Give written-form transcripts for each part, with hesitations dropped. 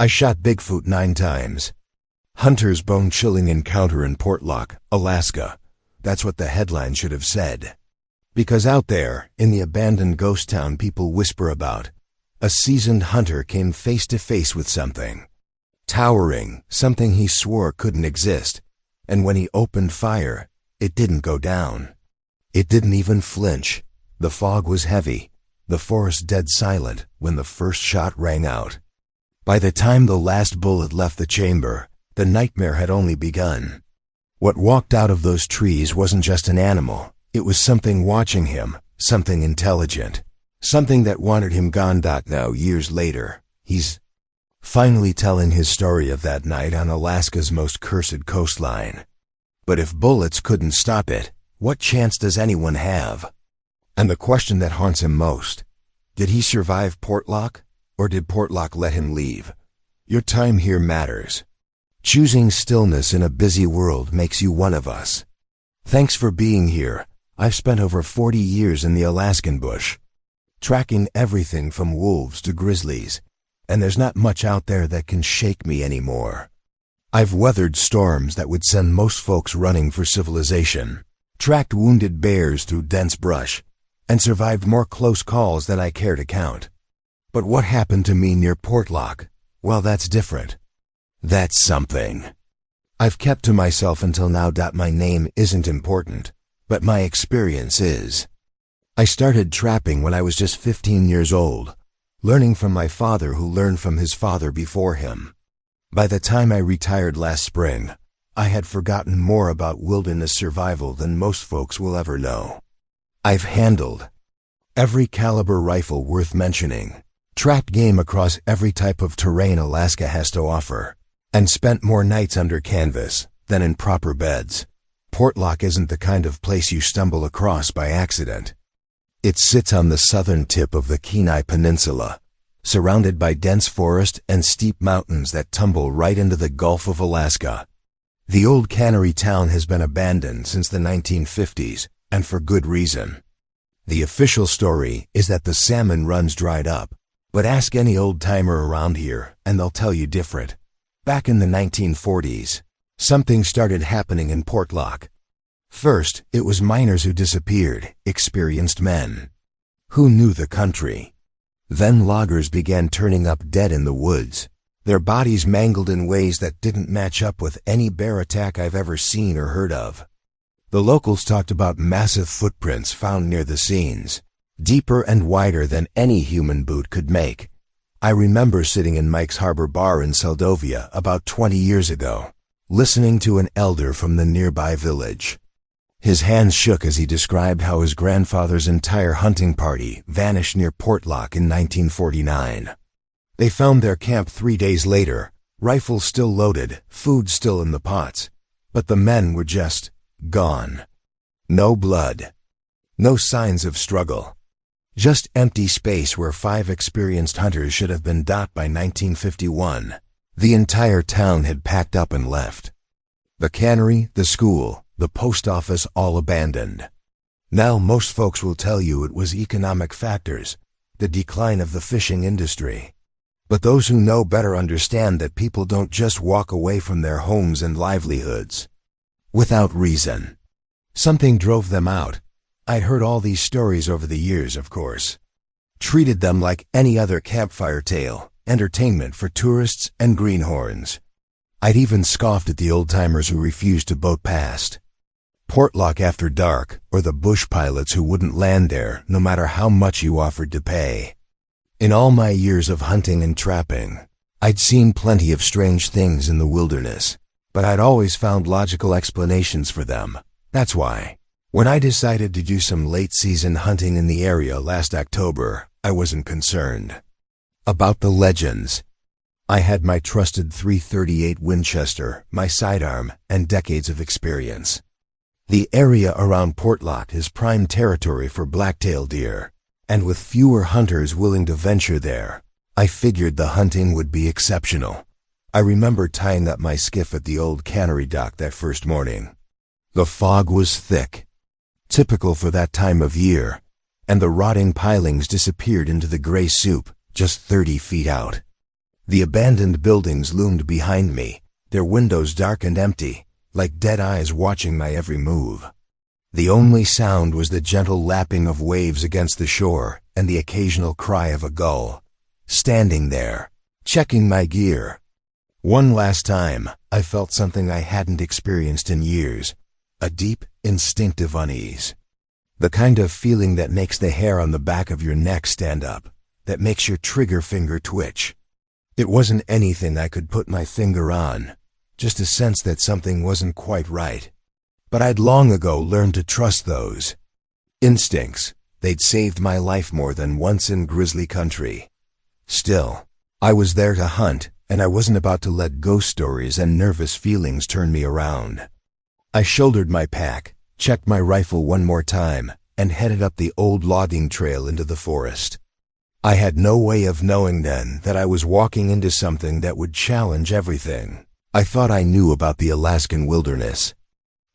I shot Bigfoot 9 times. Hunter's bone-chilling encounter in Portlock, Alaska. That's what the headline should have said. Because out there, in the abandoned ghost town people whisper about, a seasoned hunter came face to face with something. Towering, something he swore couldn't exist. And when he opened fire, it didn't go down. It didn't even flinch. The fog was heavy, the forest dead silent when the first shot rang out. By the time the last bullet left the chamber, the nightmare had only begun. What walked out of those trees wasn't just an animal. It was something watching him, something intelligent, something that wanted him gone. Now, years later, he's finally telling his story of that night on Alaska's most cursed coastline. But if bullets couldn't stop it, what chance does anyone have? And the question that haunts him most, did he survive Portlock, or did Portlock let him leave? Your time here matters. Choosing stillness in a busy world makes you one of us. Thanks for being here. I've spent over 40 years in the Alaskan bush, tracking everything from wolves to grizzlies, and there's not much out there that can shake me anymore. I've weathered storms that would send most folks running for civilization, tracked wounded bears through dense brush, and survived more close calls than I care to count. But what happened to me near Portlock? Well, that's different. That's something I've kept to myself until now. My name isn't important, but my experience is. I started trapping when I was just 15 years old, learning from my father who learned from his father before him. By the time I retired last spring, I had forgotten more about wilderness survival than most folks will ever know. I've handled every caliber rifle worth mentioning, tracked game across every type of terrain Alaska has to offer, and spent more nights under canvas than in proper beds. Portlock isn't the kind of place you stumble across by accident. It sits on the southern tip of the Kenai Peninsula, surrounded by dense forest and steep mountains that tumble right into the Gulf of Alaska. The old cannery town has been abandoned since the 1950s, and for good reason. The official story is that the salmon runs dried up, but ask any old-timer around here and they'll tell you different. Back in the 1940s, something started happening in Portlock. First, it was miners who disappeared, experienced men who knew the country. Then loggers began turning up dead in the woods, their bodies mangled in ways that didn't match up with any bear attack I've ever seen or heard of. The locals talked about massive footprints found near the scenes, deeper and wider than any human boot could make. I remember sitting in Mike's Harbor Bar in Seldovia about 20 years ago, listening to an elder from the nearby village. His hands shook as he described how his grandfather's entire hunting party vanished near Portlock in 1949. They found their camp 3 days later, rifles still loaded, food still in the pots, but the men were just gone. No blood. No signs of struggle. Just empty space where 5 experienced hunters should have been. By 1951, the entire town had packed up and left. The cannery, the school, the post office all abandoned. Now most folks will tell you it was economic factors, the decline of the fishing industry. But those who know better understand that people don't just walk away from their homes and livelihoods without reason. Something drove them out. I'd heard all these stories over the years, of course. Treated them like any other campfire tale, entertainment for tourists and greenhorns. I'd even scoffed at the old-timers who refused to boat past Portlock after dark, or the bush pilots who wouldn't land there no matter how much you offered to pay. In all my years of hunting and trapping, I'd seen plenty of strange things in the wilderness, but I'd always found logical explanations for them. That's why, when I decided to do some late-season hunting in the area last October, I wasn't concerned about the legends. I had my trusted .338 Winchester, my sidearm, and decades of experience. The area around Portlock is prime territory for blacktail deer, and with fewer hunters willing to venture there, I figured the hunting would be exceptional. I remember tying up my skiff at the old cannery dock that first morning. The fog was thick, typical for that time of year, and the rotting pilings disappeared into the gray soup just 30 feet out. The abandoned buildings loomed behind me, their windows dark and empty, like dead eyes watching my every move. The only sound was the gentle lapping of waves against the shore and the occasional cry of a gull. Standing there, checking my gear. One last time, I felt something I hadn't experienced in years. A deep, instinctive unease. The kind of feeling that makes the hair on the back of your neck stand up, that makes your trigger finger twitch. It wasn't anything I could put my finger on, just a sense that something wasn't quite right. But I'd long ago learned to trust those instincts. They'd saved my life more than once in grisly country. Still, I was there to hunt, and I wasn't about to let ghost stories and nervous feelings turn me around. I shouldered my pack, checked my rifle one more time, and headed up the old logging trail into the forest. I had no way of knowing then that I was walking into something that would challenge everything I thought I knew about the Alaskan wilderness,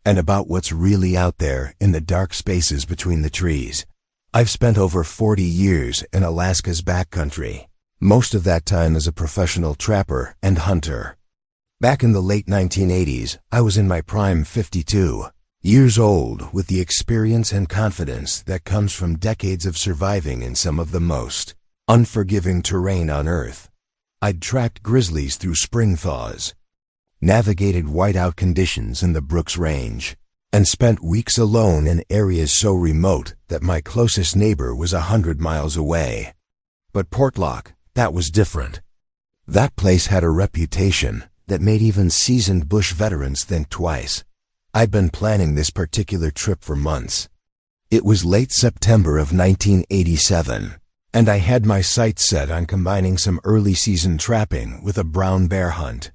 and about what's really out there in the dark spaces between the trees. I've spent over 40 years in Alaska's backcountry, most of that time as a professional trapper and hunter. Back in the late 1980s, I was in my prime 52 years old with the experience and confidence that comes from decades of surviving in some of the most unforgiving terrain on Earth. I'd tracked grizzlies through spring thaws, navigated whiteout conditions in the Brooks Range, and spent weeks alone in areas so remote that my closest neighbor was 100 miles away. But Portlock, that was different. That place had a reputation that made even seasoned bush veterans think twice. I'd been planning this particular trip for months. It was late September of 1987, and I had my sights set on combining some early season trapping with a brown bear hunt.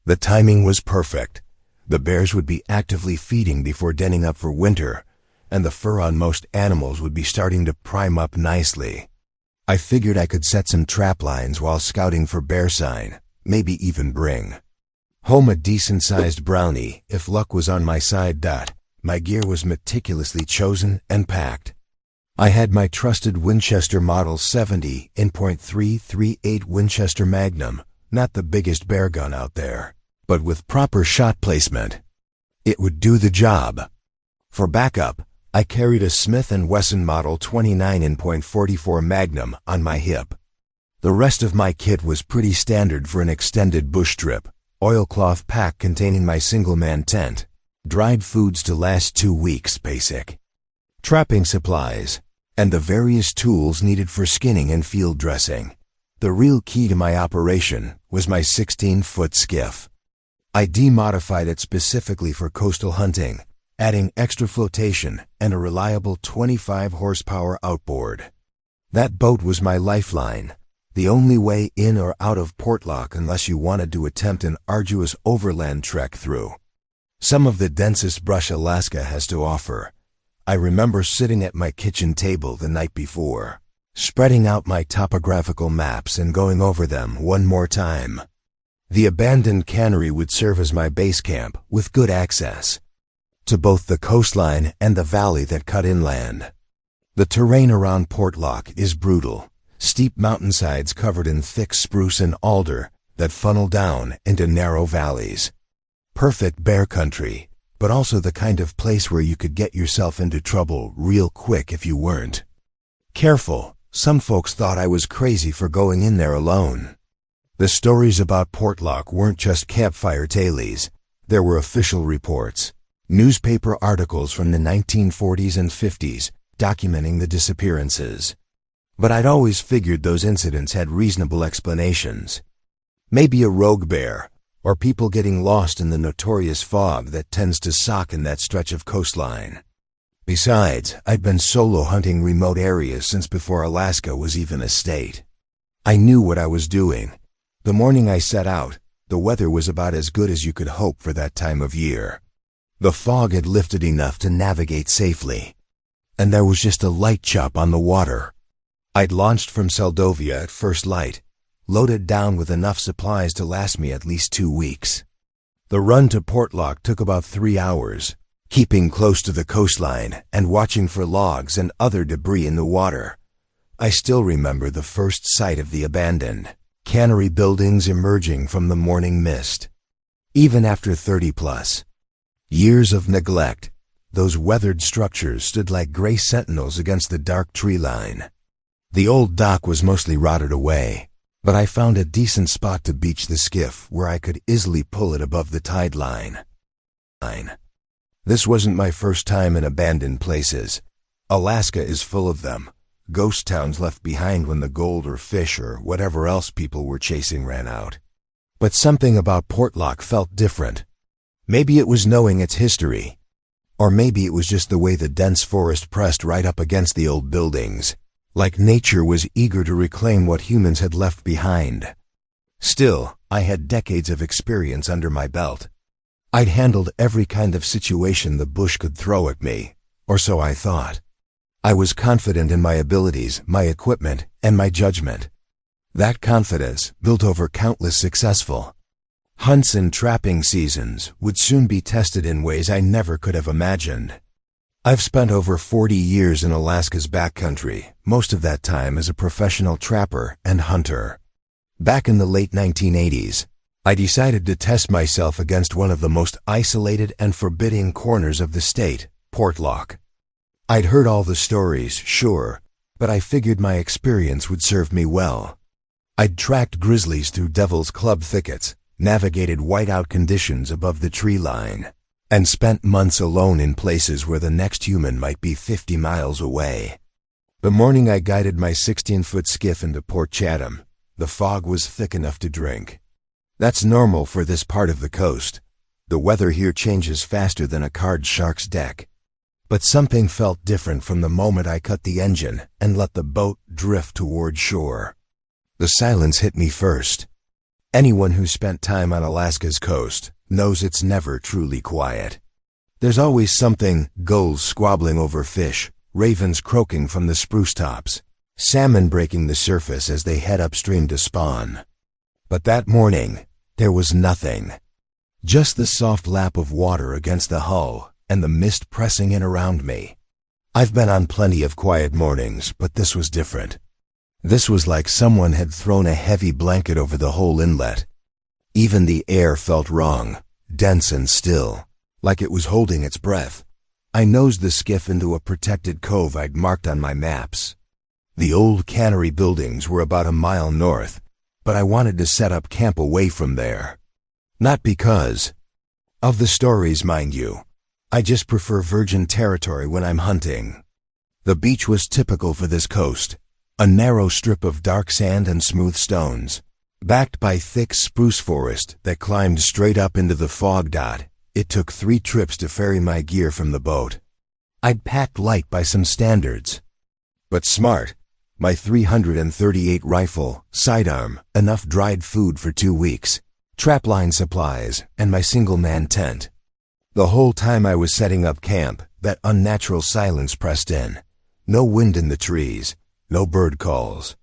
The timing was perfect. The bears would be actively feeding before denning up for winter, and the fur on most animals would be starting to prime up nicely. I figured I could set some trap lines while scouting for bear sign, maybe even bring home a decent-sized brownie if luck was on my side. My gear was meticulously chosen and packed. I had my trusted Winchester Model 70 in .338 Winchester Magnum, not the biggest bear gun out there, but with proper shot placement, it would do the job. For backup, I carried a Smith & Wesson Model 29 in .44 Magnum on my hip. The rest of my kit was pretty standard for an extended bush trip. Oilcloth pack containing my single-man tent, dried foods to last 2 weeks basic, trapping supplies, and the various tools needed for skinning and field dressing. The real key to my operation was my 16-foot skiff. I demodified it specifically for coastal hunting, adding extra flotation and a reliable 25-horsepower outboard. That boat was my lifeline, the only way in or out of Portlock unless you wanted to attempt an arduous overland trek through some of the densest brush Alaska has to offer. I remember sitting at my kitchen table the night before, spreading out my topographical maps and going over them one more time. The abandoned cannery would serve as my base camp with good access to both the coastline and the valley that cut inland. The terrain around Portlock is brutal. Steep mountainsides covered in thick spruce and alder that funnel down into narrow valleys. Perfect bear country, but also the kind of place where you could get yourself into trouble real quick if you weren't careful. Some folks thought I was crazy for going in there alone. The stories about Portlock weren't just campfire tales. There were official reports, newspaper articles from the 1940s and 50s documenting the disappearances. But I'd always figured those incidents had reasonable explanations. Maybe a rogue bear, or people getting lost in the notorious fog that tends to sock in that stretch of coastline. Besides, I'd been solo hunting remote areas since before Alaska was even a state. I knew what I was doing. The morning I set out, the weather was about as good as you could hope for that time of year. The fog had lifted enough to navigate safely, and there was just a light chop on the water. I'd launched from Seldovia at first light, loaded down with enough supplies to last me at least 2 weeks. The run to Portlock took about 3 hours, keeping close to the coastline and watching for logs and other debris in the water. I still remember the first sight of the abandoned cannery buildings emerging from the morning mist. Even after 30+ years of neglect, those weathered structures stood like gray sentinels against the dark tree line. The old dock was mostly rotted away, but I found a decent spot to beach the skiff where I could easily pull it above the tide line. This wasn't my first time in abandoned places. Alaska is full of them. Ghost towns left behind when the gold or fish or whatever else people were chasing ran out. But something about Portlock felt different. Maybe it was knowing its history. Or maybe it was just the way the dense forest pressed right up against the old buildings, like nature was eager to reclaim what humans had left behind. Still, I had decades of experience under my belt. I'd handled every kind of situation the bush could throw at me, or so I thought. I was confident in my abilities, my equipment, and my judgment. That confidence, built over countless successful hunts and trapping seasons, would soon be tested in ways I never could have imagined. I've spent over 40 years in Alaska's backcountry, most of that time as a professional trapper and hunter. Back in the late 1980s, I decided to test myself against one of the most isolated and forbidding corners of the state, Portlock. I'd heard all the stories, sure, but I figured my experience would serve me well. I'd tracked grizzlies through Devil's Club thickets, navigated whiteout conditions above the tree line, and spent months alone in places where the next human might be 50 miles away. The morning I guided my 16-foot skiff into Port Chatham, the fog was thick enough to drink. That's normal for this part of the coast. The weather here changes faster than a card shark's deck. But something felt different from the moment I cut the engine and let the boat drift toward shore. The silence hit me first. Anyone who spent time on Alaska's coast knows it's never truly quiet. There's always something: gulls squabbling over fish, ravens croaking from the spruce tops, salmon breaking the surface as they head upstream to spawn. But that morning, there was nothing. Just the soft lap of water against the hull and the mist pressing in around me. I've been on plenty of quiet mornings, but this was different. This was like someone had thrown a heavy blanket over the whole inlet. Even the air felt wrong, dense and still, like it was holding its breath. I nosed the skiff into a protected cove I'd marked on my maps. The old cannery buildings were about a mile north, but I wanted to set up camp away from there. Not because of the stories, mind you. I just prefer virgin territory when I'm hunting. The beach was typical for this coast. A narrow strip of dark sand and smooth stones, backed by thick spruce forest that climbed straight up into the fog dot. It took 3 trips to ferry my gear from the boat. I'd packed light by some standards, but smart. My .338 rifle, sidearm, enough dried food for 2 weeks, trapline supplies, and my single-man tent. The whole time I was setting up camp, that unnatural silence pressed in. No wind in the trees. No bird calls.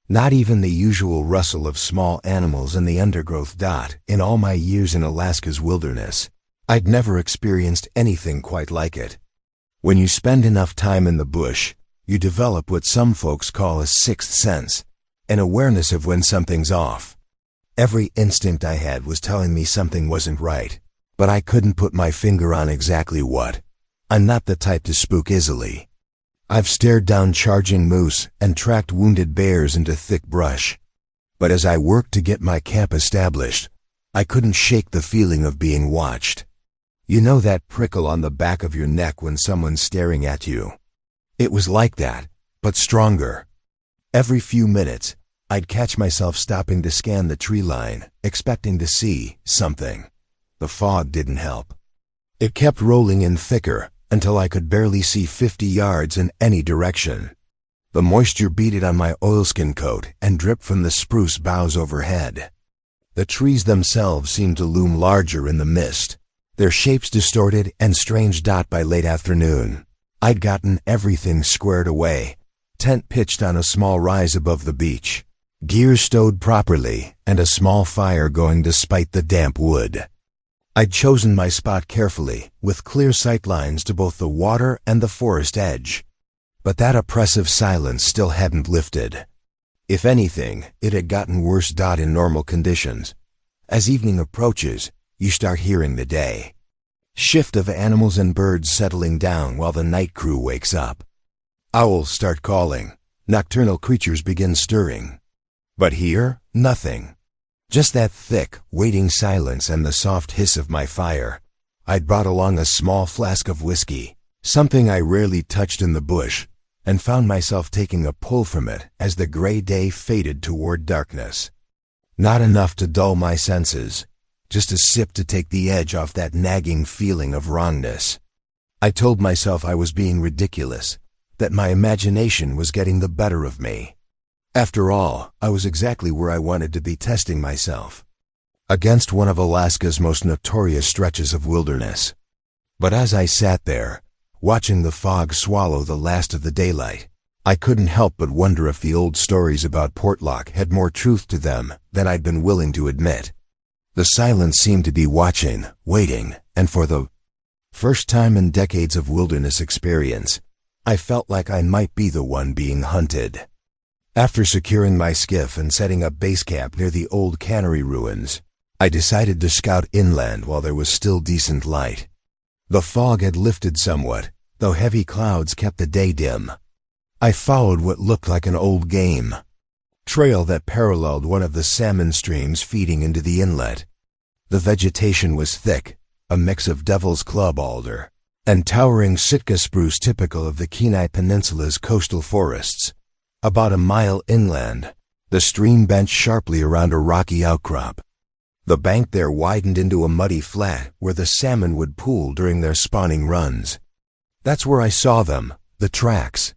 Not even the usual rustle of small animals in the undergrowth dot. In all my years in Alaska's wilderness, I'd never experienced anything quite like it. When you spend enough time in the bush, you develop what some folks call a sixth sense, an awareness of when something's off. Every instinct I had was telling me something wasn't right, but I couldn't put my finger on exactly what. I'm not the type to spook easily. I've stared down charging moose and tracked wounded bears into thick brush. But as I worked to get my camp established, I couldn't shake the feeling of being watched. You know that prickle on the back of your neck when someone's staring at you? It was like that, but stronger. Every few minutes, I'd catch myself stopping to scan the tree line, expecting to see something. The fog didn't help. It kept rolling in thicker, until I could barely see 50 yards in any direction. The moisture beaded on my oilskin coat and dripped from the spruce boughs overhead. The trees themselves seemed to loom larger in the mist, their shapes distorted and strange dot by late afternoon. I'd gotten everything squared away, tent pitched on a small rise above the beach, gear stowed properly, and a small fire going despite the damp wood. I'd chosen my spot carefully, with clear sight lines to both the water and the forest edge. But that oppressive silence still hadn't lifted. If anything, it had gotten worse. In normal conditions. As evening approaches, you start hearing the day shift of animals and birds settling down while the night crew wakes up. Owls start calling. Nocturnal creatures begin stirring. But here, nothing. Just that thick, waiting silence and the soft hiss of my fire. I'd brought along a small flask of whiskey, something I rarely touched in the bush, and found myself taking a pull from it as the gray day faded toward darkness. Not enough to dull my senses, just a sip to take the edge off that nagging feeling of wrongness. I told myself I was being ridiculous, that my imagination was getting the better of me. After all, I was exactly where I wanted to be, testing myself against one of Alaska's most notorious stretches of wilderness. But as I sat there, watching the fog swallow the last of the daylight, I couldn't help but wonder if the old stories about Portlock had more truth to them than I'd been willing to admit. The silence seemed to be watching, waiting, and for the first time in decades of wilderness experience, I felt like I might be the one being hunted. After securing my skiff and setting up base camp near the old cannery ruins, I decided to scout inland while there was still decent light. The fog had lifted somewhat, though heavy clouds kept the day dim. I followed what looked like an old game trail that paralleled one of the salmon streams feeding into the inlet. The vegetation was thick, a mix of Devil's Club alder and towering Sitka spruce typical of the Kenai Peninsula's coastal forests. About a mile inland, the stream bent sharply around a rocky outcrop. The bank there widened into a muddy flat where the salmon would pool during their spawning runs. That's where I saw them, the tracks.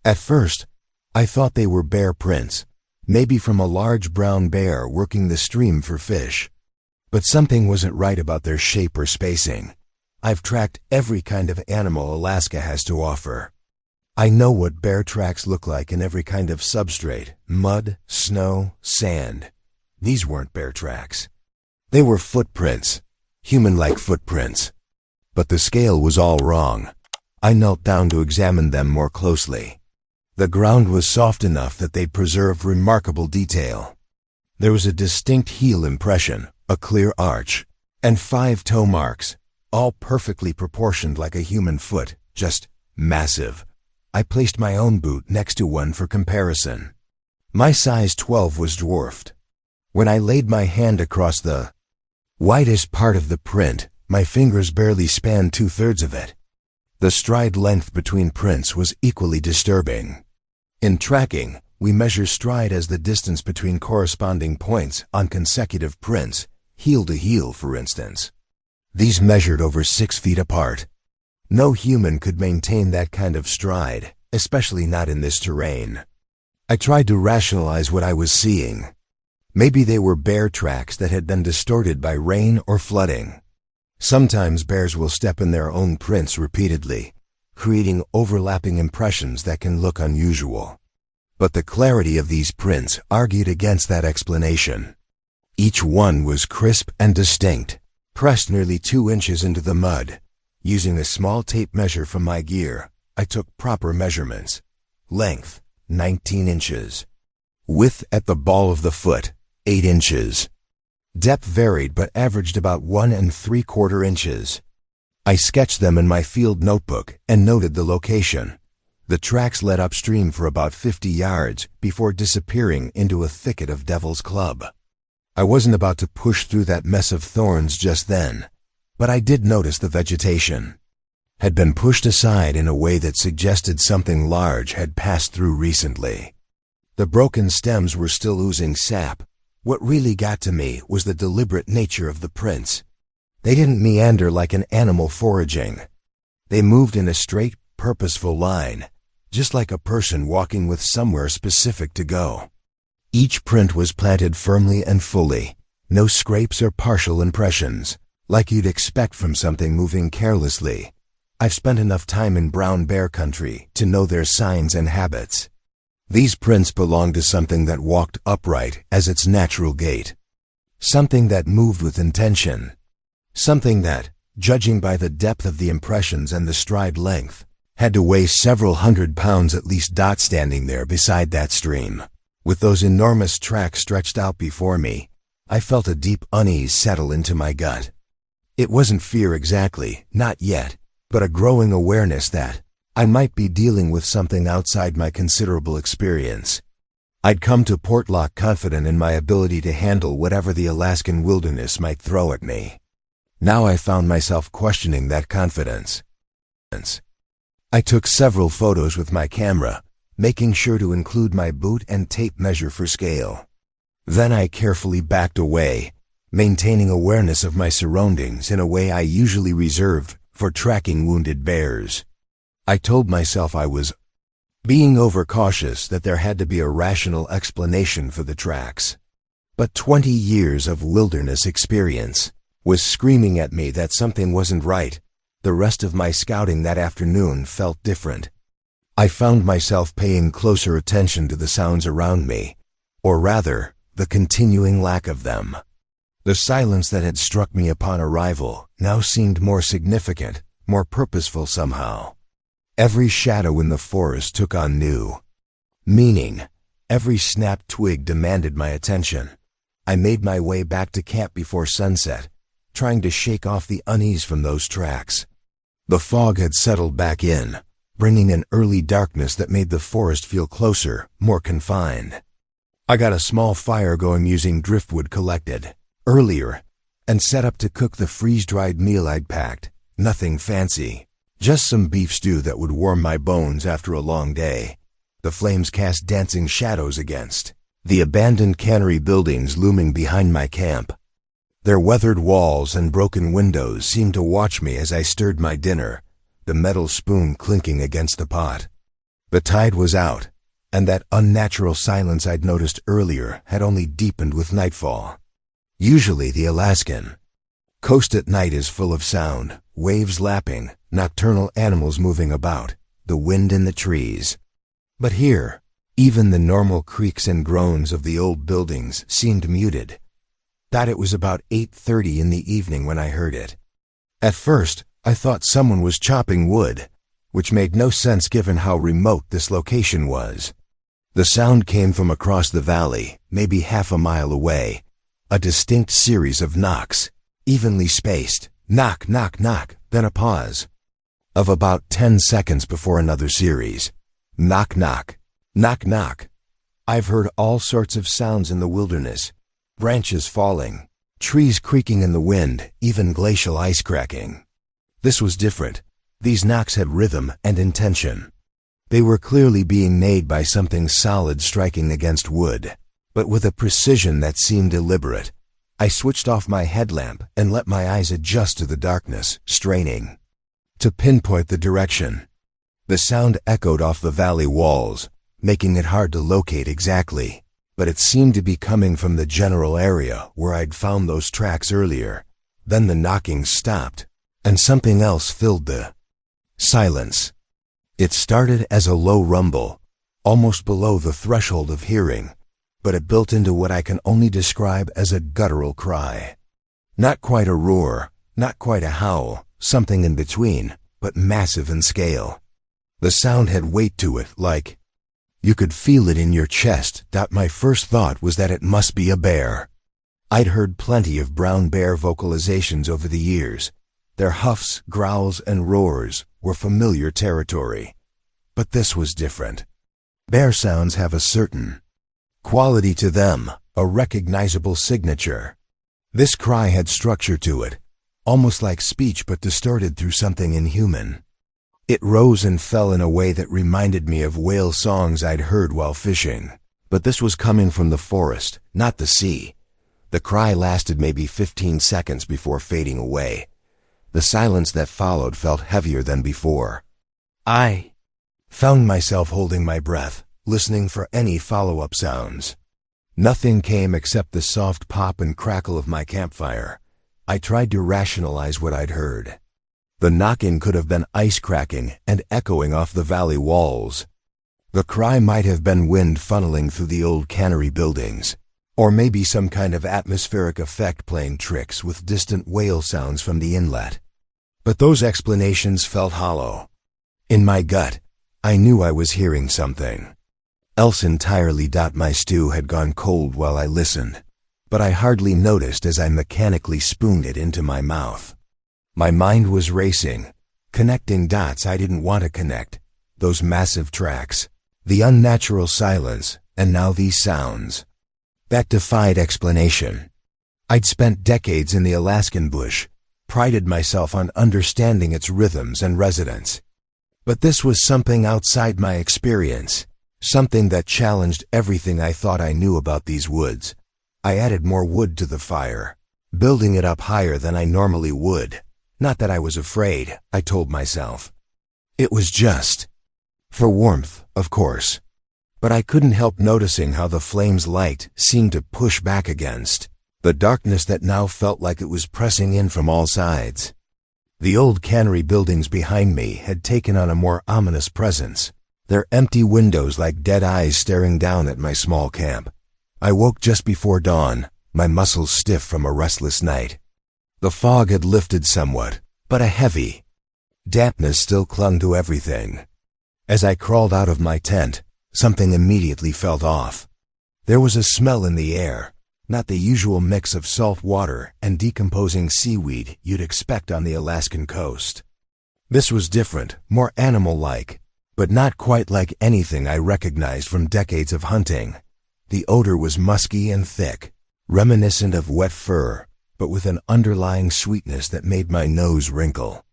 At first, I thought they were bear prints, maybe from a large brown bear working the stream for fish. But something wasn't right about their shape or spacing. I've tracked every kind of animal Alaska has to offer. I know what bear tracks look like in every kind of substrate: mud, snow, sand. These weren't bear tracks. They were footprints, human-like footprints. But the scale was all wrong. I knelt down to examine them more closely. The ground was soft enough that they preserved remarkable detail. There was a distinct heel impression, a clear arch, and 5 toe marks, all perfectly proportioned like a human foot, just massive. I placed my own boot next to one for comparison. My size 12 was dwarfed. When I laid my hand across the widest part of the print, my fingers barely spanned 2/3 of it. The stride length between prints was equally disturbing. In tracking, we measure stride as the distance between corresponding points on consecutive prints, heel to heel, for instance. These measured over 6 feet apart. No human could maintain that kind of stride, especially not in this terrain. I tried to rationalize what I was seeing. Maybe they were bear tracks that had been distorted by rain or flooding. Sometimes bears will step in their own prints repeatedly, creating overlapping impressions that can look unusual. But the clarity of these prints argued against that explanation. Each one was crisp and distinct, pressed nearly 2 inches into the mud. Using a small tape measure from my gear, I took proper measurements. Length, 19 inches. Width at the ball of the foot, 8 inches. Depth varied but averaged about 1 3/4 inches. I sketched them in my field notebook and noted the location. The tracks led upstream for about 50 yards before disappearing into a thicket of Devil's Club. I wasn't about to push through that mess of thorns just then, but I did notice the vegetation had been pushed aside in a way that suggested something large had passed through recently. The broken stems were still oozing sap. What really got to me was the deliberate nature of the prints. They didn't meander like an animal foraging. They moved in a straight, purposeful line, just like a person walking with somewhere specific to go. Each print was planted firmly and fully, no scrapes or partial impressions, like you'd expect from something moving carelessly. I've spent enough time in brown bear country to know their signs and habits. These prints belonged to something that walked upright as its natural gait. Something that moved with intention. Something that, judging by the depth of the impressions and the stride length, had to weigh several hundred pounds at least. Standing there beside that stream, With those enormous tracks stretched out before me, I felt a deep unease settle into my gut. It wasn't fear exactly, not yet, but a growing awareness that I might be dealing with something outside my considerable experience. I'd come to Portlock confident in my ability to handle whatever the Alaskan wilderness might throw at me. Now I found myself questioning that confidence. I took several photos with my camera, making sure to include my boot and tape measure for scale. Then I carefully backed away, maintaining awareness of my surroundings in a way I usually reserve for tracking wounded bears. I told myself I was being overcautious, that there had to be a rational explanation for the tracks. But 20 years of wilderness experience was screaming at me that something wasn't right. The rest of my scouting that afternoon felt different. I found myself paying closer attention to the sounds around me, or rather, the continuing lack of them. The silence that had struck me upon arrival now seemed more significant, more purposeful somehow. Every shadow in the forest took on new meaning. Every snapped twig demanded my attention. I made my way back to camp before sunset, trying to shake off the unease from those tracks. The fog had settled back in, bringing an early darkness that made the forest feel closer, more confined. I got a small fire going using driftwood collected earlier, and set up to cook the freeze-dried meal I'd packed. Nothing fancy, just some beef stew that would warm my bones after a long day. The flames cast dancing shadows against the abandoned cannery buildings looming behind my camp. Their weathered walls and broken windows seemed to watch me as I stirred my dinner, the metal spoon clinking against the pot. The tide was out, and that unnatural silence I'd noticed earlier had only deepened with nightfall. Usually the Alaskan coast at night is full of sound, waves lapping, nocturnal animals moving about, the wind in the trees. But here, even the normal creaks and groans of the old buildings seemed muted. That it was about 8:30 in the evening when I heard it. At first, I thought someone was chopping wood, which made no sense given how remote this location was. The sound came from across the valley, maybe half a mile away, a distinct series of knocks, evenly spaced, knock, knock, knock, then a pause of about 10 seconds before another series. Knock, knock, knock, knock. I've heard all sorts of sounds in the wilderness, branches falling, trees creaking in the wind, even glacial ice cracking. This was different. These knocks had rhythm and intention. They were clearly being made by something solid striking against wood, but with a precision that seemed deliberate. I switched off my headlamp and let my eyes adjust to the darkness, straining to pinpoint the direction. The sound echoed off the valley walls, making it hard to locate exactly, but it seemed to be coming from the general area where I'd found those tracks earlier. Then the knocking stopped, and something else filled the silence. It started as a low rumble, almost below the threshold of hearing, but it built into what I can only describe as a guttural cry. Not quite a roar, not quite a howl, something in between, but massive in scale. The sound had weight to it, like you could feel it in your chest. My first thought was that it must be a bear. I'd heard plenty of brown bear vocalizations over the years. Their huffs, growls, and roars were familiar territory. But this was different. Bear sounds have a certain quality to them, a recognizable signature. This cry had structure to it, almost like speech but distorted through something inhuman. It rose and fell in a way that reminded me of whale songs I'd heard while fishing. But this was coming from the forest, not the sea. The cry lasted maybe 15 seconds before fading away. The silence that followed felt heavier than before. I found myself holding my breath, listening for any follow-up sounds. Nothing came except the soft pop and crackle of my campfire. I tried to rationalize what I'd heard. The knocking could have been ice cracking and echoing off the valley walls. The cry might have been wind funneling through the old cannery buildings, or maybe some kind of atmospheric effect playing tricks with distant whale sounds from the inlet. But those explanations felt hollow. In my gut, I knew I was hearing something. else entirely. My stew had gone cold while I listened, but I hardly noticed as I mechanically spooned it into my mouth. My mind was racing, connecting dots I didn't want to connect, those massive tracks, the unnatural silence, and now these sounds. That defied explanation. I'd spent decades in the Alaskan bush, prided myself on understanding its rhythms and resonance. But this was something outside my experience, something that challenged everything I thought I knew about these woods. I added more wood to the fire, building it up higher than I normally would. Not that I was afraid, I told myself. It was just for warmth, of course. But I couldn't help noticing how the flame's light seemed to push back against the darkness that now felt like it was pressing in from all sides. The old cannery buildings behind me had taken on a more ominous presence, their empty windows like dead eyes staring down at my small camp. I woke just before dawn, my muscles stiff from a restless night. The fog had lifted somewhat, but a heavy dampness still clung to everything. As I crawled out of my tent, something immediately felt off. There was a smell in the air, not the usual mix of salt water and decomposing seaweed you'd expect on the Alaskan coast. This was different, more animal-like, but not quite like anything I recognized from decades of hunting. The odor was musky and thick, reminiscent of wet fur, but with an underlying sweetness that made my nose wrinkle.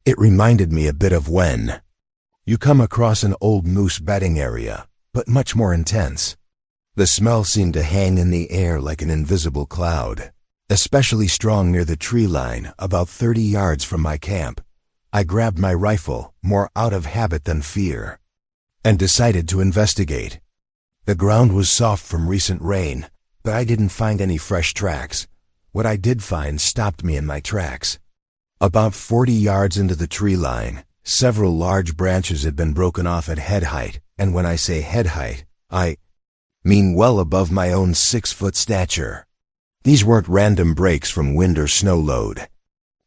It reminded me a bit of when you come across an old moose bedding area, but much more intense. The smell seemed to hang in the air like an invisible cloud, especially strong near the tree line about 30 yards from my camp. I grabbed my rifle, more out of habit than fear, and decided to investigate. The ground was soft from recent rain, but I didn't find any fresh tracks. What I did find stopped me in my tracks. About 40 yards into the tree line, several large branches had been broken off at head height, and when I say head height, I mean well above my own 6-foot stature. These weren't random breaks from wind or snow load.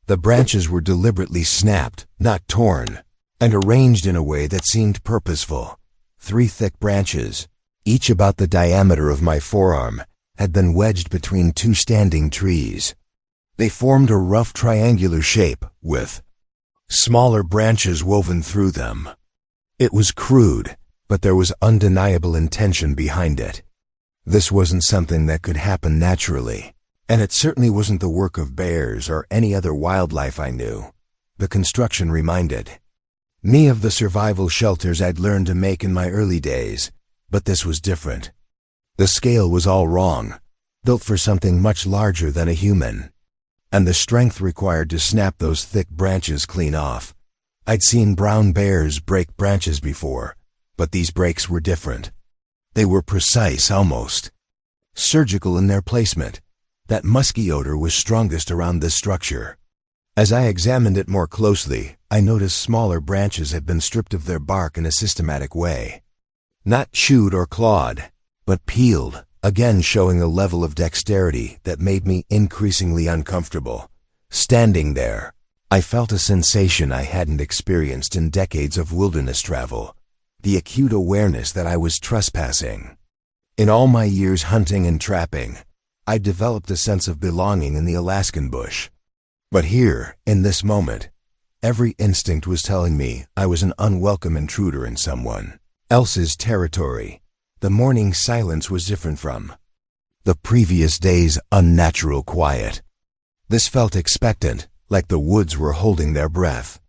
The branches were deliberately snapped, not torn, and arranged in a way that seemed purposeful. 3 thick branches, each about the diameter of my forearm, had been wedged between 2 standing trees. They formed a rough triangular shape, with smaller branches woven through them. It was crude, but there was undeniable intention behind it. This wasn't something that could happen naturally, and it certainly wasn't the work of bears or any other wildlife I knew. The construction reminded me of the survival shelters I'd learned to make in my early days, but this was different. The scale was all wrong, built for something much larger than a human, and the strength required to snap those thick branches clean off. I'd seen brown bears break branches before, but these breaks were different. They were precise, almost surgical in their placement. That musky odor was strongest around this structure. As I examined it more closely, I noticed smaller branches had been stripped of their bark in a systematic way. Not chewed or clawed, but peeled, again showing a level of dexterity that made me increasingly uncomfortable. Standing there, I felt a sensation I hadn't experienced in decades of wilderness travel, the acute awareness that I was trespassing. In all my years hunting and trapping, I developed a sense of belonging in the Alaskan bush. But here, in this moment, every instinct was telling me I was an unwelcome intruder in someone else's territory. The morning silence was different from the previous day's unnatural quiet. This felt expectant, like the woods were holding their breath.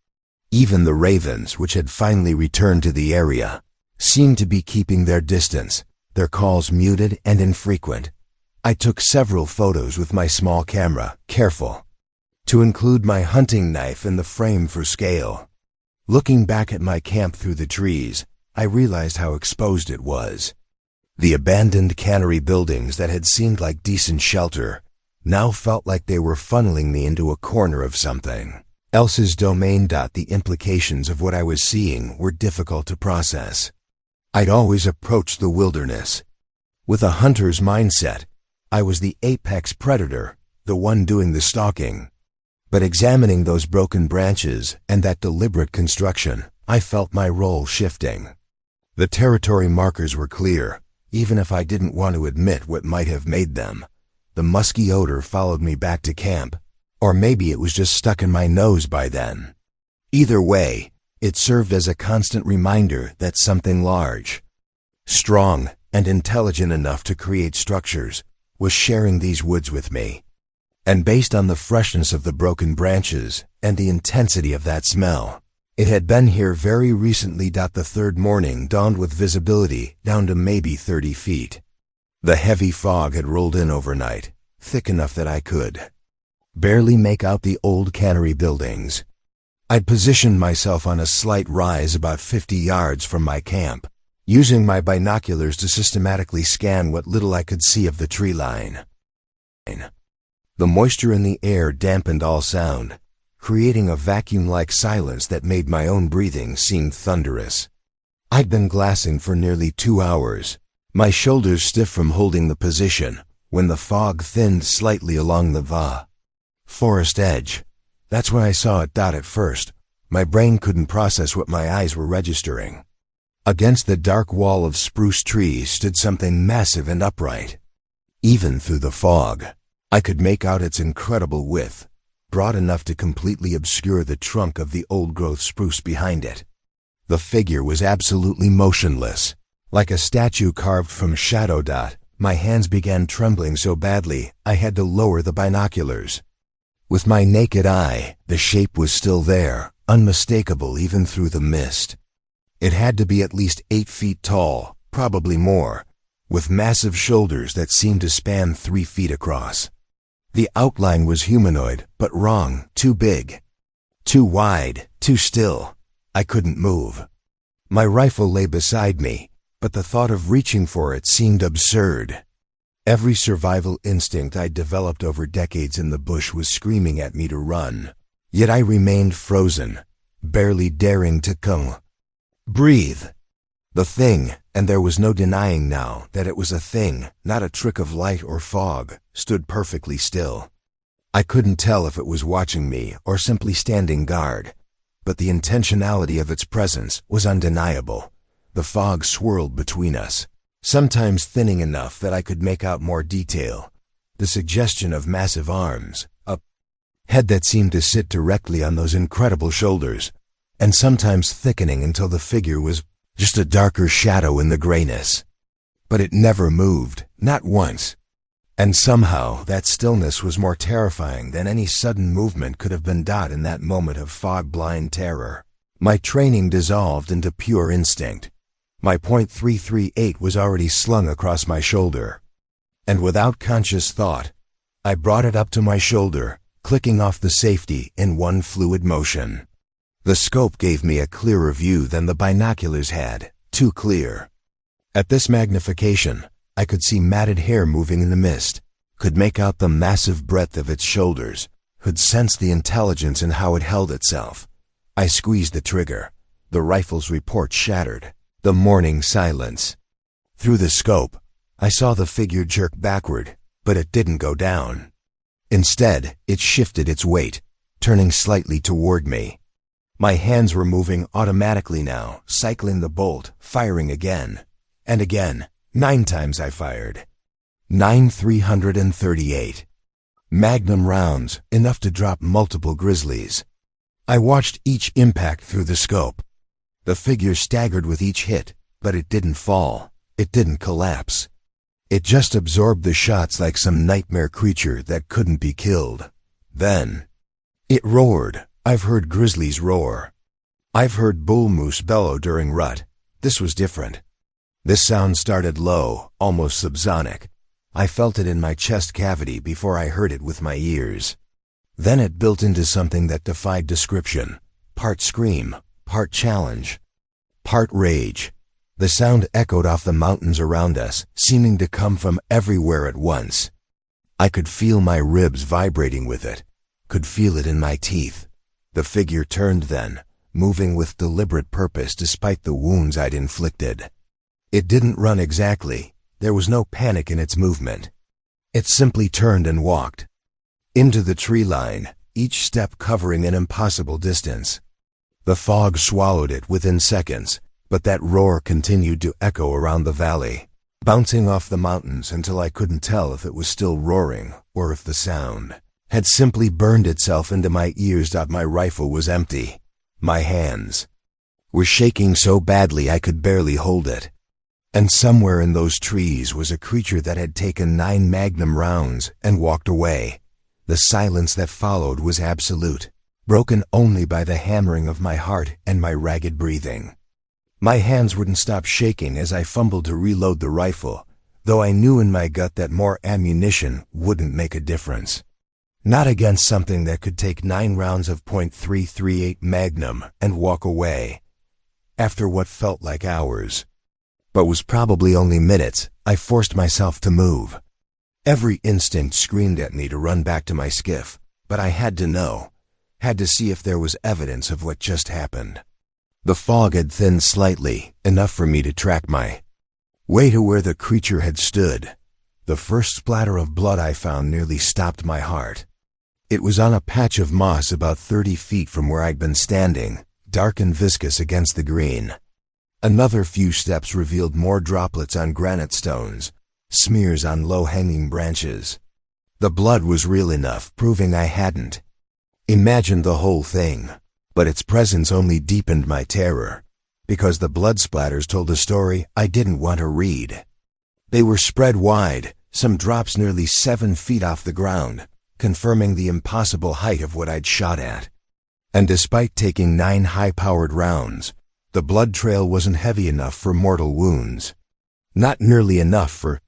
Even the ravens, which had finally returned to the area, seemed to be keeping their distance, their calls muted and infrequent. I took several photos with my small camera, careful to include my hunting knife in the frame for scale. Looking back at my camp through the trees, I realized how exposed it was. The abandoned cannery buildings that had seemed like decent shelter now felt like they were funneling me into a corner of something else's domain. The implications of what I was seeing were difficult to process. I'd always approached the wilderness with a hunter's mindset. I was the apex predator, the one doing the stalking. But examining those broken branches and that deliberate construction, I felt my role shifting. The territory markers were clear, even if I didn't want to admit what might have made them. The musky odor followed me back to camp, or maybe it was just stuck in my nose by then. Either way, it served as a constant reminder that something large, strong, and intelligent enough to create structures was sharing these woods with me. And based on the freshness of the broken branches and the intensity of that smell, it had been here very recently. The third morning dawned with visibility down to maybe 30 feet. The heavy fog had rolled in overnight, thick enough that I could barely make out the old cannery buildings. I'd positioned myself on a slight rise about 50 yards from my camp, using my binoculars to systematically scan what little I could see of the tree line. The moisture in the air dampened all sound, creating a vacuum-like silence that made my own breathing seem thunderous. I'd been glassing for nearly 2 hours, my shoulders stiff from holding the position, when the fog thinned slightly along the forest edge. That's when I saw it. At first, my brain couldn't process what my eyes were registering. Against the dark wall of spruce trees stood something massive and upright. Even through the fog, I could make out its incredible width, broad enough to completely obscure the trunk of the old-growth spruce behind it. The figure was absolutely motionless, like a statue carved from shadow. My hands began trembling so badly I had to lower the binoculars. With my naked eye, the shape was still there, unmistakable even through the mist. It had to be at least 8 feet tall, probably more, with massive shoulders that seemed to span 3 feet across. The outline was humanoid, but wrong, too big, too wide, too still. I couldn't move. My rifle lay beside me, but the thought of reaching for it seemed absurd. Every survival instinct I'd developed over decades in the bush was screaming at me to run, yet I remained frozen, barely daring to breathe. The thing, and there was no denying now that it was a thing, not a trick of light or fog, stood perfectly still. I couldn't tell if it was watching me or simply standing guard, but the intentionality of its presence was undeniable. The fog swirled between us, sometimes thinning enough that I could make out more detail, the suggestion of massive arms, a head that seemed to sit directly on those incredible shoulders, and sometimes thickening until the figure was just a darker shadow in the grayness. But it never moved, not once. And somehow that stillness was more terrifying than any sudden movement could have been. In that moment of fog-blind terror, my training dissolved into pure instinct. My .338 was already slung across my shoulder, and without conscious thought, I brought it up to my shoulder, clicking off the safety in one fluid motion. The scope gave me a clearer view than the binoculars had, too clear. At this magnification, I could see matted hair moving in the mist, could make out the massive breadth of its shoulders, could sense the intelligence in how it held itself. I squeezed the trigger. The rifle's report shattered. The morning silence. Through the scope, I saw the figure jerk backward, but it didn't go down. Instead, it shifted its weight, turning slightly toward me. My hands were moving automatically now, cycling the bolt, firing again. And again. 9 times I fired. 9 338. Magnum rounds, enough to drop multiple grizzlies. I watched each impact through the scope. The figure staggered with each hit, but it didn't fall. It didn't collapse. It just absorbed the shots like some nightmare creature that couldn't be killed. Then, it roared. I've heard grizzlies roar. I've heard bull moose bellow during rut. This was different. This sound started low, almost subsonic. I felt it in my chest cavity before I heard it with my ears. Then it built into something that defied description. Part scream, part challenge, part rage. The sound echoed off the mountains around us, seeming to come from everywhere at once. I could feel my ribs vibrating with it, could feel it in my teeth. The figure turned then, moving with deliberate purpose despite the wounds I'd inflicted. It didn't run exactly. There was no panic in its movement. It simply turned and walked into the tree line, each step covering an impossible distance. The fog swallowed it within seconds, But that roar continued to echo around the valley, bouncing off the mountains until I couldn't tell if it was still roaring or if the sound had simply burned itself into my ears. My rifle was empty. My hands were shaking so badly I could barely hold it. And somewhere in those trees was a creature that had taken 9 magnum rounds and walked away. The silence that followed was absolute, broken only by the hammering of my heart and my ragged breathing. My hands wouldn't stop shaking as I fumbled to reload the rifle, though I knew in my gut that more ammunition wouldn't make a difference. Not against something that could take 9 rounds of .338 Magnum and walk away. After what felt like hours, but was probably only minutes, I forced myself to move. Every instinct screamed at me to run back to my skiff, but I had to know, had to see if there was evidence of what just happened. The fog had thinned slightly, enough for me to track my way to where the creature had stood. The first splatter of blood I found nearly stopped my heart. It was on a patch of moss about 30 feet from where I'd been standing, dark and viscous against the green. Another few steps revealed more droplets on granite stones, smears on low-hanging branches. The blood was real enough, proving I hadn't imagined the whole thing, but its presence only deepened my terror, because the blood splatters told a story I didn't want to read. They were spread wide, some drops nearly 7 feet off the ground, confirming the impossible height of what I'd shot at. And despite taking 9 high-powered rounds, the blood trail wasn't heavy enough for mortal wounds. Not nearly enough for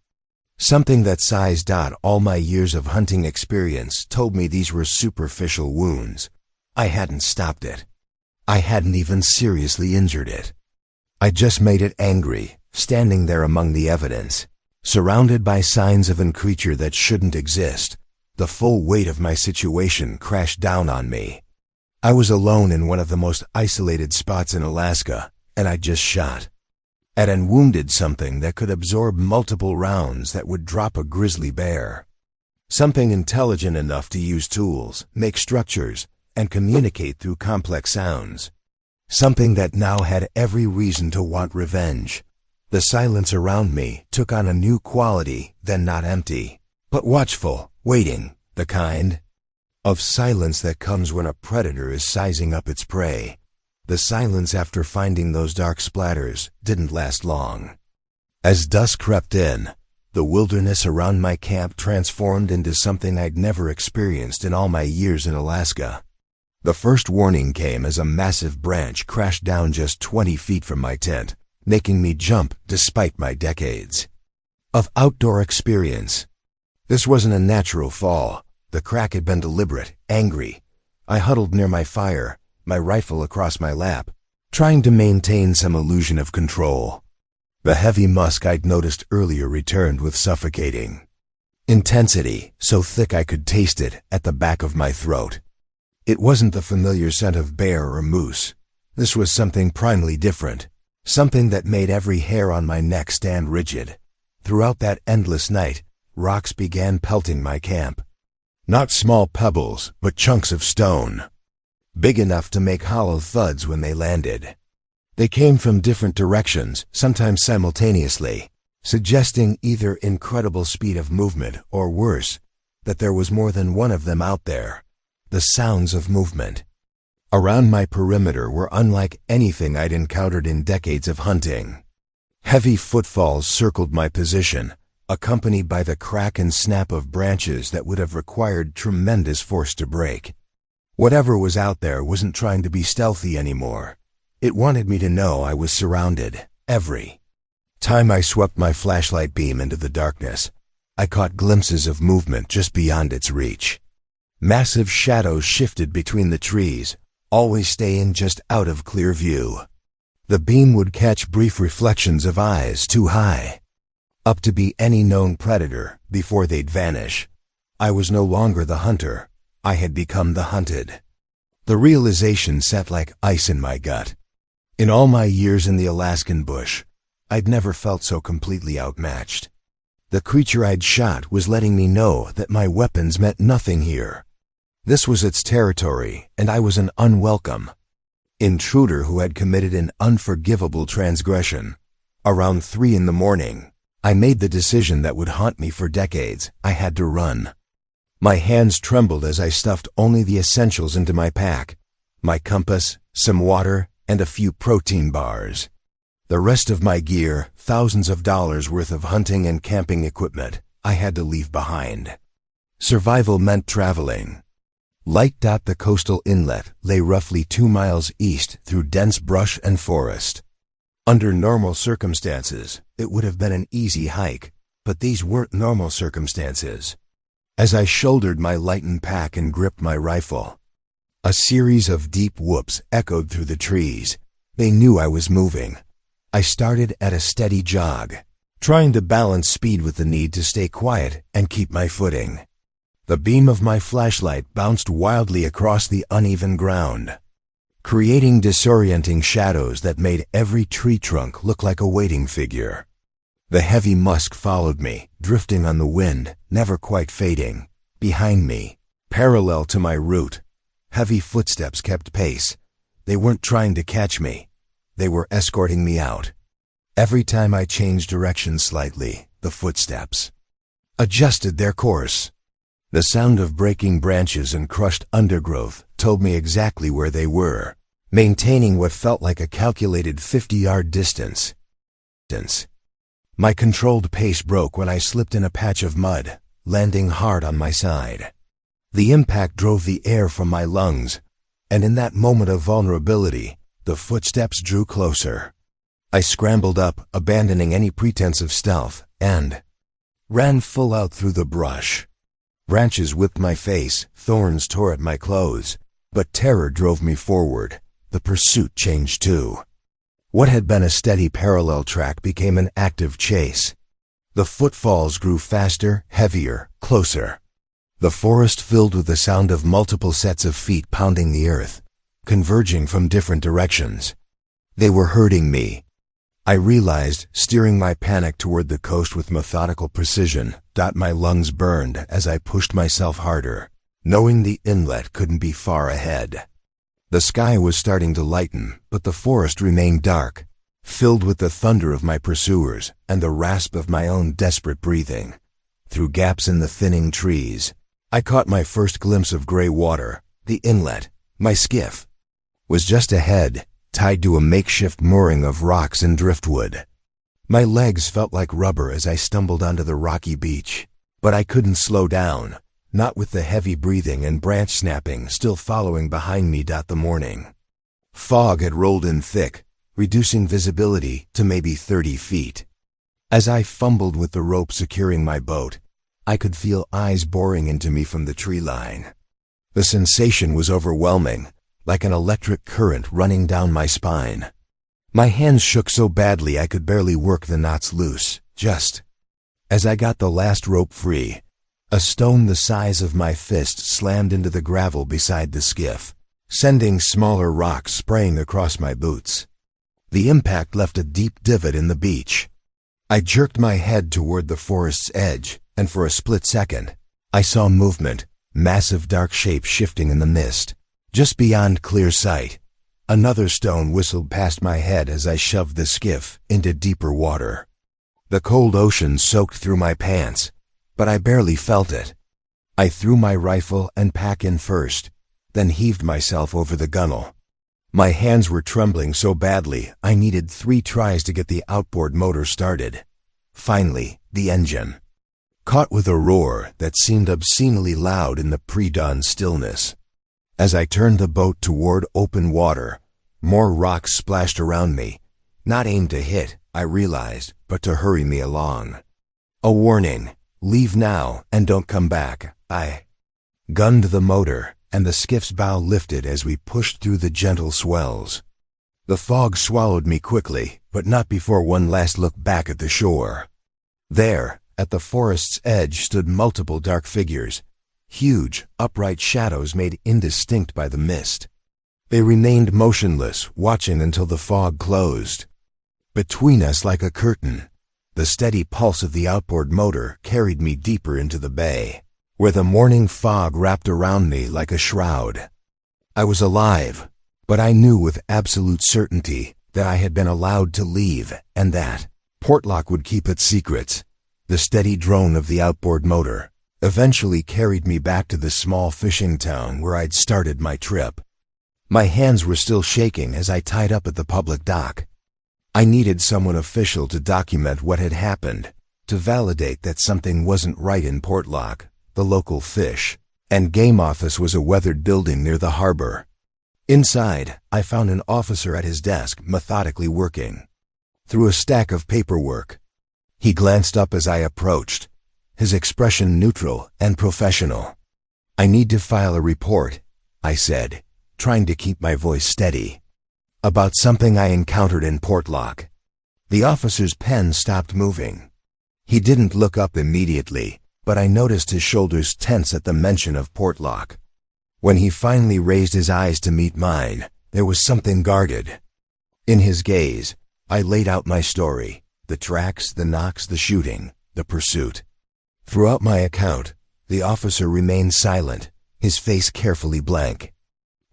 something that size. All my years of hunting experience told me these were superficial wounds. I hadn't stopped it. I hadn't even seriously injured it. I just made it angry, standing there among the evidence, surrounded by signs of a creature that shouldn't exist. The full weight of my situation crashed down on me. I was alone in one of the most isolated spots in Alaska, and I just shot at and wounded something that could absorb multiple rounds that would drop a grizzly bear. Something intelligent enough to use tools, make structures, and communicate through complex sounds. Something that now had every reason to want revenge. The silence around me took on a new quality, then not empty, but watchful, waiting, the kind of silence that comes when a predator is sizing up its prey. The silence after finding those dark splatters didn't last long. As dusk crept in, the wilderness around my camp transformed into something I'd never experienced in all my years in Alaska. The first warning came as a massive branch crashed down just 20 feet from my tent, making me jump despite my decades of outdoor experience. This wasn't a natural fall. The crack had been deliberate, angry. I huddled near my fire, my rifle across my lap, trying to maintain some illusion of control. The heavy musk I'd noticed earlier returned with suffocating intensity, so thick I could taste it at the back of my throat. It wasn't the familiar scent of bear or moose. This was something primally different, something that made every hair on my neck stand rigid. Throughout that endless night, rocks began pelting my camp. Not small pebbles, but chunks of stone, big enough to make hollow thuds when they landed. They came from different directions, sometimes simultaneously, suggesting either incredible speed of movement or worse, that there was more than one of them out there. The sounds of movement around my perimeter were unlike anything I'd encountered in decades of hunting. Heavy footfalls circled my position, accompanied by the crack and snap of branches that would have required tremendous force to break. Whatever was out there wasn't trying to be stealthy anymore. It wanted me to know I was surrounded. Every time I swept my flashlight beam into the darkness, I caught glimpses of movement just beyond its reach. Massive shadows shifted between the trees, always staying just out of clear view. The beam would catch brief reflections of eyes too high up to be any known predator before they'd vanish. I was no longer the hunter. I had become the hunted. The realization sat like ice in my gut. In all my years in the Alaskan bush, I'd never felt so completely outmatched. The creature I'd shot was letting me know that my weapons meant nothing here. This was its territory, and I was an unwelcome intruder who had committed an unforgivable transgression. Around 3 in the morning, I made the decision that would haunt me for decades. I had to run. My hands trembled as I stuffed only the essentials into my pack: my compass, some water, and a few protein bars. The rest of my gear, thousands of dollars worth of hunting and camping equipment, I had to leave behind. Survival meant traveling. The coastal inlet lay roughly 2 miles east through dense brush and forest. Under normal circumstances, it would have been an easy hike, but these weren't normal circumstances. As I shouldered my lightened pack and gripped my rifle, a series of deep whoops echoed through the trees. They knew I was moving. I started at a steady jog, trying to balance speed with the need to stay quiet and keep my footing. The beam of my flashlight bounced wildly across the uneven ground, creating disorienting shadows that made every tree trunk look like a waiting figure. The heavy musk followed me, drifting on the wind, never quite fading. Behind me, parallel to my route, heavy footsteps kept pace. They weren't trying to catch me. They were escorting me out. Every time I changed direction slightly, the footsteps adjusted their course. The sound of breaking branches and crushed undergrowth told me exactly where they were, maintaining what felt like a calculated 50-yard distance. My controlled pace broke when I slipped in a patch of mud, landing hard on my side. The impact drove the air from my lungs, and in that moment of vulnerability, the footsteps drew closer. I scrambled up, abandoning any pretense of stealth, and ran full out through the brush. Branches whipped my face, thorns tore at my clothes, but terror drove me forward. The pursuit changed too. What had been a steady parallel track became an active chase. The footfalls grew faster, heavier, closer. The forest filled with the sound of multiple sets of feet pounding the earth, converging from different directions. They were herding me. I realized, steering my panic toward the coast with methodical precision. My lungs burned as I pushed myself harder, knowing the inlet couldn't be far ahead. The sky was starting to lighten, but the forest remained dark, filled with the thunder of my pursuers and the rasp of my own desperate breathing. Through gaps in the thinning trees, I caught my first glimpse of gray water. The inlet, my skiff, was just ahead, tied to a makeshift mooring of rocks and driftwood. My legs felt like rubber as I stumbled onto the rocky beach, but I couldn't slow down, not with the heavy breathing and branch snapping still following behind me. The morning fog had rolled in thick, reducing visibility to maybe 30 feet. As I fumbled with the rope securing my boat, I could feel eyes boring into me from the tree line. The sensation was overwhelming, like an electric current running down my spine. My hands shook so badly I could barely work the knots loose. Just as I got the last rope free, a stone the size of my fist slammed into the gravel beside the skiff, sending smaller rocks spraying across my boots. The impact left a deep divot in the beach. I jerked my head toward the forest's edge, and for a split second, I saw movement, massive dark shapes shifting in the mist. Just beyond clear sight, another stone whistled past my head as I shoved the skiff into deeper water. The cold ocean soaked through my pants, but I barely felt it. I threw my rifle and pack in first, then heaved myself over the gunwale. My hands were trembling so badly I needed 3 tries to get the outboard motor started. Finally, the engine caught with a roar that seemed obscenely loud in the pre-dawn stillness. As I turned the boat toward open water, more rocks splashed around me, not aimed to hit, I realized, but to hurry me along. A warning: leave now and don't come back. I gunned the motor, and the skiff's bow lifted as we pushed through the gentle swells. The fog swallowed me quickly, but not before one last look back at the shore. There, at the forest's edge, stood multiple dark figures, huge, upright shadows made indistinct by the mist. They remained motionless, watching until the fog closed. Between us, like a curtain, the steady pulse of the outboard motor carried me deeper into the bay, where the morning fog wrapped around me like a shroud. I was alive, But I knew with absolute certainty that I had been allowed to leave, and that Portlock would keep its secrets. The steady drone of the outboard motor eventually carried me back to the small fishing town where I'd started my trip. My hands were still shaking as I tied up at the public dock. I needed someone official to document what had happened, to validate that something wasn't right in Portlock. The local fish and game office was a weathered building near the harbor. Inside, I found an officer at his desk methodically working through a stack of paperwork. He glanced up as I approached, his expression neutral and professional. "I need to file a report," I said, trying to keep my voice steady, "about something I encountered in Portlock." The officer's pen stopped moving. He didn't look up immediately, but I noticed his shoulders tense at the mention of Portlock. When he finally raised his eyes to meet mine, there was something guarded in his gaze. I laid out my story: the tracks, the knocks, the shooting, the pursuit. Throughout my account, the officer remained silent, his face carefully blank.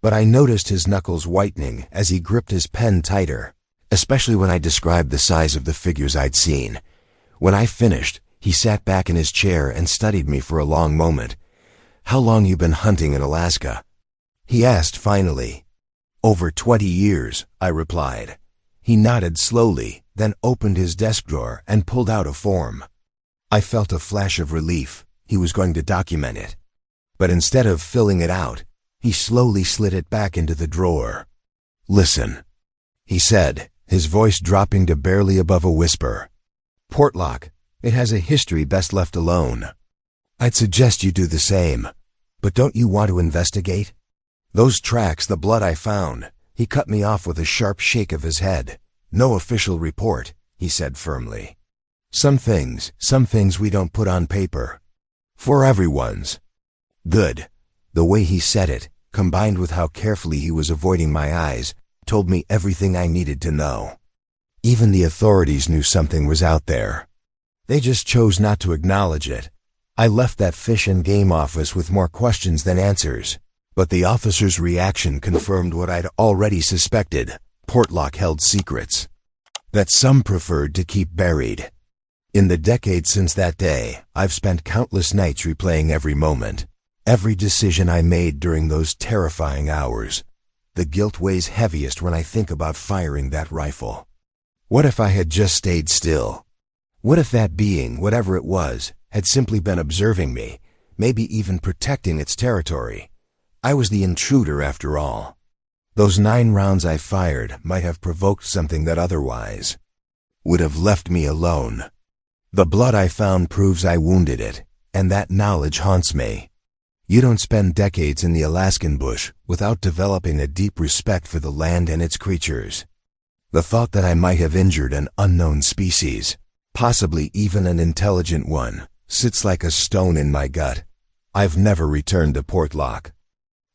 But I noticed his knuckles whitening as he gripped his pen tighter, especially when I described the size of the figures I'd seen. When I finished, he sat back in his chair and studied me for a long moment. "How long you been hunting in Alaska?" he asked finally. "Over 20 years, I replied. He nodded slowly, then opened his desk drawer and pulled out a form. I felt a flash of relief. He was going to document it. But instead of filling it out, he slowly slid it back into the drawer. "Listen," he said, his voice dropping to barely above a whisper. "Portlock, it has a history best left alone. I'd suggest you do the same. But don't you want to investigate? Those tracks, the blood I found." He cut me off with a sharp shake of his head. "No official report," he said firmly. Some things we don't put on paper. For everyone's good." The way he said it, combined with how carefully he was avoiding my eyes, told me everything I needed to know. Even the authorities knew something was out there. They just chose not to acknowledge it. I left that fish and game office with more questions than answers. But the officer's reaction confirmed what I'd already suspected. Portlock held secrets that some preferred to keep buried. In the decades since that day, I've spent countless nights replaying every moment, every decision I made during those terrifying hours. The guilt weighs heaviest when I think about firing that rifle. What if I had just stayed still? What if that being, whatever it was, had simply been observing me, maybe even protecting its territory? I was the intruder after all. Those 9 rounds I fired might have provoked something that otherwise would have left me alone. The blood I found proves I wounded it, and that knowledge haunts me. You don't spend decades in the Alaskan bush without developing a deep respect for the land and its creatures. The thought that I might have injured an unknown species, possibly even an intelligent one, sits like a stone in my gut. I've never returned to Portlock.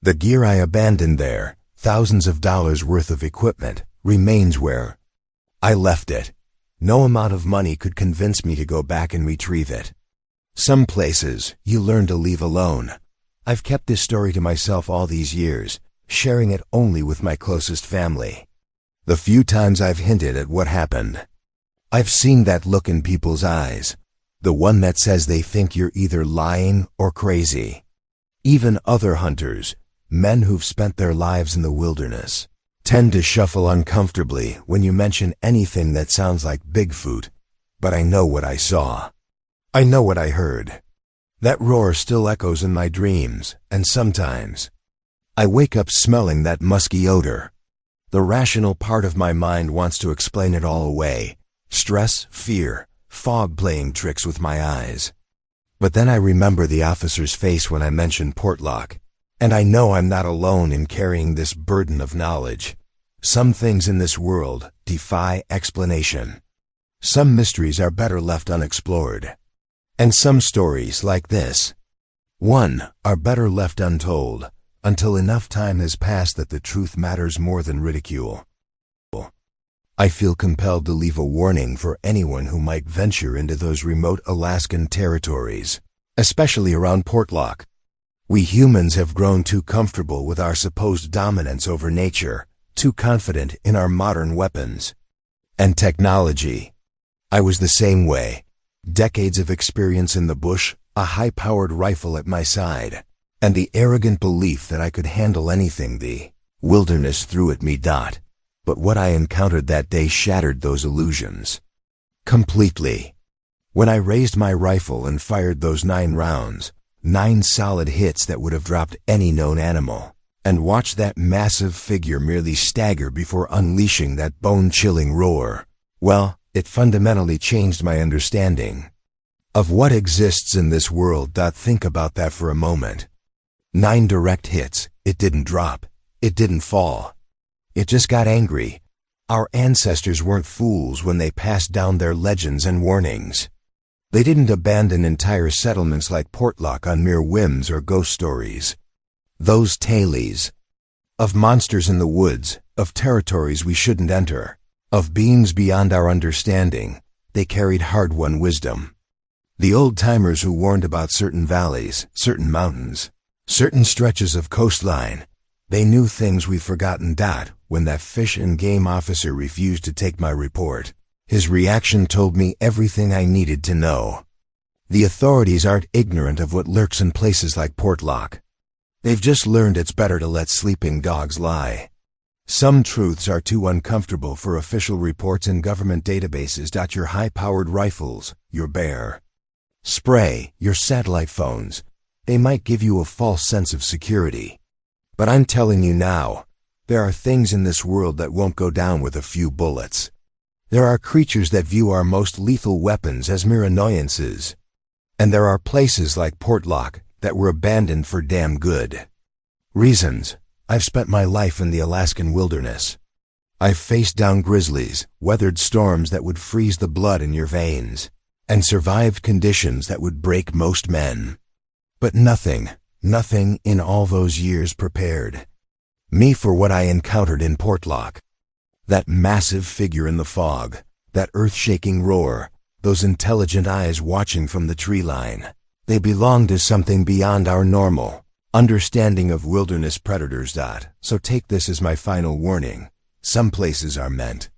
The gear I abandoned there, thousands of dollars worth of equipment, remains where I left it. No amount of money could convince me to go back and retrieve it. Some places you learn to leave alone. I've kept this story to myself all these years, sharing it only with my closest family. The few times I've hinted at what happened, I've seen that look in people's eyes, the one that says they think you're either lying or crazy. Even other hunters, men who've spent their lives in the wilderness, tend to shuffle uncomfortably when you mention anything that sounds like Bigfoot. But I know what I saw. I know what I heard. That roar still echoes in my dreams, and sometimes I wake up smelling that musky odor. The rational part of my mind wants to explain it all away. Stress, fear, fog playing tricks with my eyes. But then I remember the officer's face when I mentioned Portlock. And I know I'm not alone in carrying this burden of knowledge. Some things in this world defy explanation. Some mysteries are better left unexplored. And some stories, like this one, are better left untold, until enough time has passed that the truth matters more than ridicule. I feel compelled to leave a warning for anyone who might venture into those remote Alaskan territories, especially around Portlock. We humans have grown too comfortable with our supposed dominance over nature too confident in our modern weapons and technology. I was the same way. Decades of experience in the bush, a high-powered rifle at my side, and the arrogant belief that I could handle anything the wilderness threw at me. But what I encountered that day shattered those illusions completely. When I raised my rifle and fired those 9 rounds, 9 solid hits that would have dropped any known animal, and watched that massive figure merely stagger before unleashing that bone-chilling roar, well, it fundamentally changed my understanding of what exists in this world. Think about that for a moment. 9 direct hits, it didn't drop, it didn't fall. It just got angry. Our ancestors weren't fools when they passed down their legends and warnings. They didn't abandon entire settlements like Portlock on mere whims or ghost stories. Those tales of monsters in the woods, of territories we shouldn't enter, of beings beyond our understanding, they carried hard-won wisdom. The old-timers who warned about certain valleys, certain mountains, certain stretches of coastline, they knew things we've forgotten. When that fish and game officer refused to take my report, his reaction told me everything I needed to know. The authorities aren't ignorant of what lurks in places like Portlock. They've just learned it's better to let sleeping dogs lie. Some truths are too uncomfortable for official reports and government databases. Your high-powered rifles, your bear spray, your satellite phones, they might give you a false sense of security. But I'm telling you now, there are things in this world that won't go down with a few bullets. There are creatures that view our most lethal weapons as mere annoyances. And there are places like Portlock that were abandoned for damn good reasons. I've spent my life in the Alaskan wilderness. I've faced down grizzlies, weathered storms that would freeze the blood in your veins, and survived conditions that would break most men. But nothing in all those years prepared me for what I encountered in Portlock. That massive figure in the fog, that earth-shaking roar, those intelligent eyes watching from the tree line. They belong to something beyond our normal understanding of wilderness predators. So take this as my final warning. Some places are meant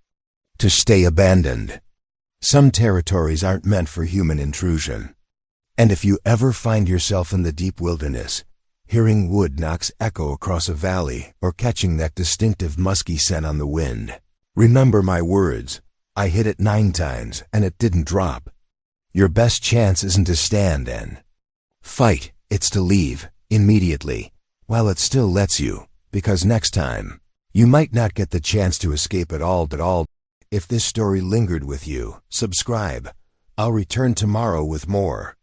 to stay abandoned. Some territories aren't meant for human intrusion. And if you ever find yourself in the deep wilderness, hearing wood knocks echo across a valley or catching that distinctive musky scent on the wind, remember my words. I hit it 9 times and it didn't drop. Your best chance isn't to stand and fight, it's to leave immediately, while it still lets you, because next time, you might not get the chance to escape at all. If this story lingered with you, subscribe. I'll return tomorrow with more.